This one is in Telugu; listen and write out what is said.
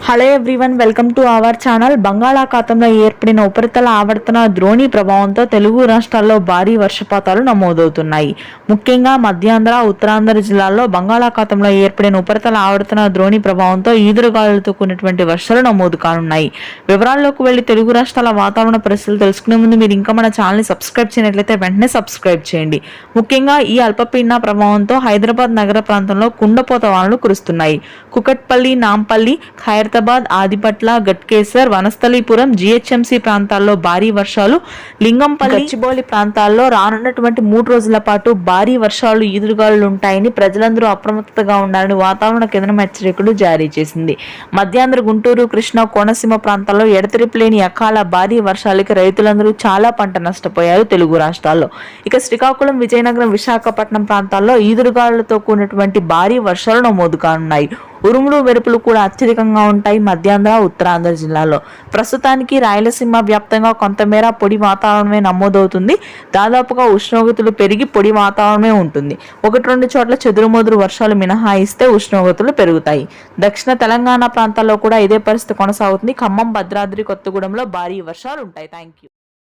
Hello everyone, welcome to our channel. బంగాళాఖాతంలో ఏర్పడిన ఉపరితల ఆవర్తన ద్రోణి ప్రభావంతో తెలుగు రాష్ట్రాల్లో భారీ వర్షపాతాలు నమోదవుతున్నాయి. ముఖ్యంగా మధ్యాంధ్ర, ఉత్తరాంధ్ర జిల్లాల్లో బంగాళాఖాతంలో ఏర్పడిన ఉపరితల ఆవర్తన ద్రోణి ప్రభావంతో ఈదురుగాలులతో కూడినటువంటి వర్షాలు నమోదు కానున్నాయి. వివరాల్లోకి వెళ్లి తెలుగు రాష్ట్రాల వాతావరణ పరిస్థితులు తెలుసుకునే ముందు మీరు ఇంకా మన ఛానల్ని సబ్స్క్రైబ్ చేయనట్లయితే వెంటనే సబ్స్క్రైబ్ చేయండి. ముఖ్యంగా ఈ అల్పపీడన ప్రభావంతో హైదరాబాద్ నగర ప్రాంతంలో కుండపోత వానలు కురుస్తున్నాయి. కుకట్పల్లి, నాంపల్లి, ఖైరతాబాద్, ఆదిపట్ల, గట్కేసర్, వనస్థలీపురం, జిహెచ్ఎంసీ ప్రాంతాల్లో భారీ వర్షాలు, లింగంపల్లి, గచ్చిబౌలి ప్రాంతాల్లో రానున్నటువంటి 3 రోజుల పాటు భారీ వర్షాలు, ఈదురుగాలులు ఉంటాయని ప్రజలందరూ అప్రమత్తగా ఉండాలని వాతావరణ కేంద్రం హెచ్చరికలు జారీ చేసింది. మధ్యాంధ్ర, గుంటూరు, కృష్ణా, కోనసీమ ప్రాంతాల్లో ఎడతెరిపి లేని అకాల భారీ వర్షాలకి రైతులందరూ చాలా పంట నష్టపోయారు తెలుగు రాష్ట్రాల్లో. ఇక శ్రీకాకుళం, విజయనగరం, విశాఖపట్నం ప్రాంతాల్లో ఈదురుగాలులతో కూడినటువంటి భారీ వర్షాలు నమోదు కానున్నాయి. ఉరుములు, మెరుపులు కూడా అత్యధికంగా ఉంటాయి మధ్యాంధ్ర, ఉత్తరాంధ్ర జిల్లాలో. ప్రస్తుతానికి రాయలసీమ వ్యాప్తంగా కొంతమేర పొడి వాతావరణమే నమోదవుతుంది. దాదాపుగా ఉష్ణోగ్రతలు పెరిగి పొడి వాతావరణమే ఉంటుంది. 1-2 చోట్ల చెదురుమదురు వర్షాలు మినహాయిస్తే ఉష్ణోగ్రతలు పెరుగుతాయి. దక్షిణ తెలంగాణ ప్రాంతాల్లో కూడా ఇదే పరిస్థితి కొనసాగుతుంది. ఖమ్మం, భద్రాద్రి కొత్తగూడెంలో భారీ వర్షాలు ఉంటాయి. Thank you.